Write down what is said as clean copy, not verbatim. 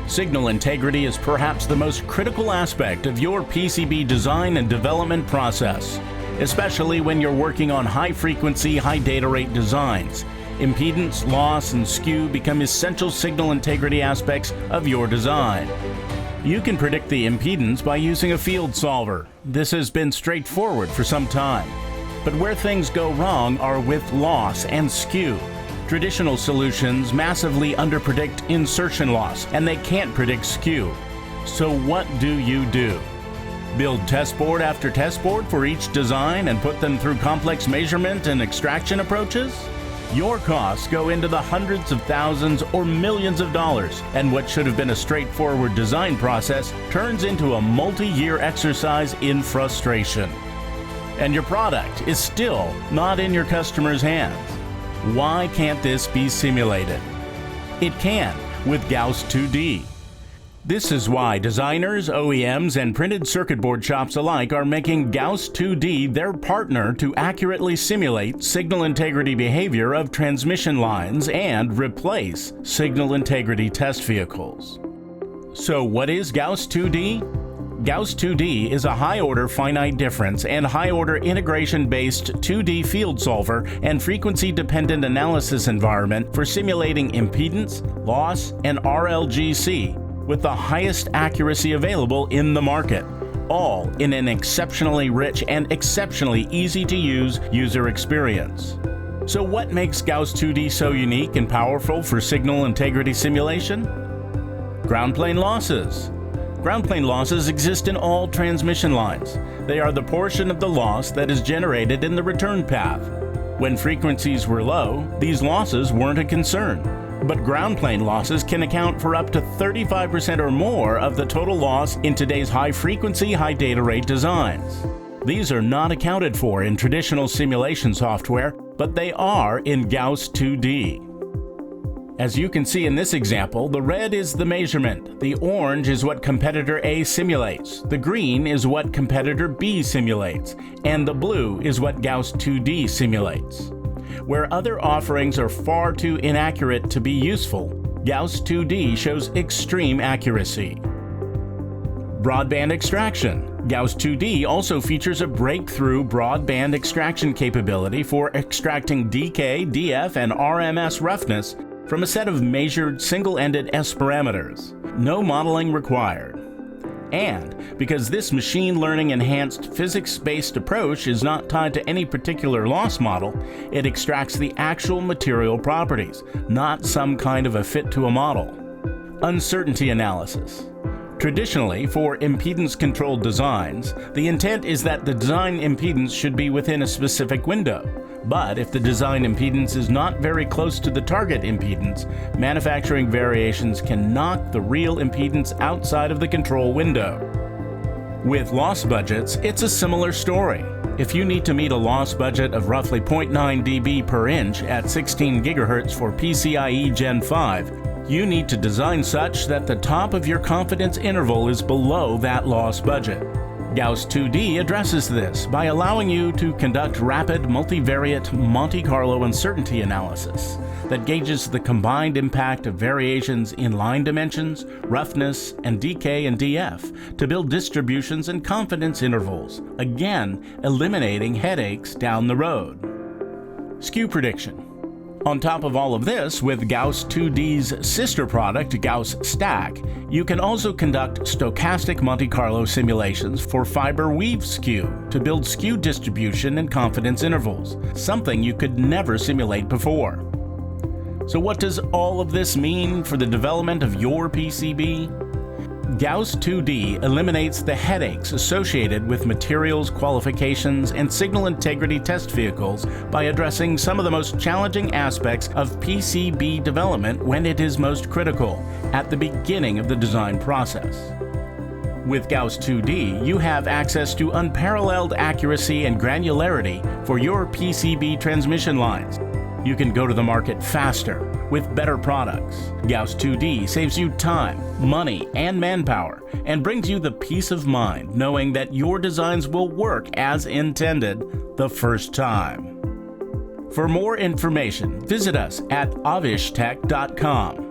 Signal integrity is perhaps the most critical aspect of your PCB design and development process, especially when you're working on high-frequency, high data rate designs. Impedance, loss, and skew become essential signal integrity aspects of your design. You can predict the impedance by using a field solver. This has been straightforward for some time. But where things go wrong are with loss and skew. Traditional solutions massively underpredict insertion loss, and they can't predict skew. So what do? Build test board after test board for each design and put them through complex measurement and extraction approaches? Your costs go into the hundreds of thousands or millions of dollars, and what should have been a straightforward design process turns into a multi-year exercise in frustration. And your product is still not in your customer's hands. Why can't this be simulated? It can with Gauss 2D. This is why designers, OEMs, and printed circuit board shops alike are making Gauss 2D their partner to accurately simulate signal integrity behavior of transmission lines and replace signal integrity test vehicles. So what is Gauss 2D? Gauss 2D is a high-order finite difference and high-order integration-based 2D field solver and frequency-dependent analysis environment for simulating impedance, loss, and RLGC with the highest accuracy available in the market, all in an exceptionally rich and exceptionally easy-to-use user experience. So what makes Gauss 2D so unique and powerful for signal integrity simulation? Ground plane losses. Ground plane losses exist in all transmission lines. They are the portion of the loss that is generated in the return path. When frequencies were low, these losses weren't a concern. But ground plane losses can account for up to 35% or more of the total loss in today's high-frequency, high data rate designs. These are not accounted for in traditional simulation software, but they are in Gauss 2D. As you can see in this example, the red is the measurement, the orange is what competitor A simulates, the green is what competitor B simulates, and the blue is what Gauss 2D simulates. Where other offerings are far too inaccurate to be useful, Gauss 2D shows extreme accuracy. Broadband extraction. Gauss 2D also features a breakthrough broadband extraction capability for extracting DK, DF, and RMS roughness from a set of measured single-ended S parameters. No modeling required. And because this machine learning enhanced physics-based approach is not tied to any particular loss model, it extracts the actual material properties, not some kind of a fit to a model. Uncertainty analysis. Traditionally, for impedance-controlled designs, the intent is that the design impedance should be within a specific window. But if the design impedance is not very close to the target impedance, manufacturing variations can knock the real impedance outside of the control window. With loss budgets, it's a similar story. If you need to meet a loss budget of roughly 0.9 dB per inch at 16 GHz for PCIe Gen 5, you need to design such that the top of your confidence interval is below that loss budget. Gauss 2D addresses this by allowing you to conduct rapid multivariate Monte Carlo uncertainty analysis that gauges the combined impact of variations in line dimensions, roughness, and DK and DF to build distributions and confidence intervals, again eliminating headaches down the road. Skew prediction. On top of all of this, with Gauss 2D's sister product, Gauss Stack, you can also conduct stochastic Monte Carlo simulations for fiber weave skew to build skew distribution and confidence intervals, something you could never simulate before. So what does all of this mean for the development of your PCB? Gauss 2D eliminates the headaches associated with materials qualifications and signal integrity test vehicles by addressing some of the most challenging aspects of PCB development when it is most critical, at the beginning of the design process. With Gauss 2D, you have access to unparalleled accuracy and granularity for your PCB transmission lines. You can go to the market faster, with better products. Gauss 2D saves you time, money, and manpower, and brings you the peace of mind knowing that your designs will work as intended the first time. For more information, visit us at avishtech.com.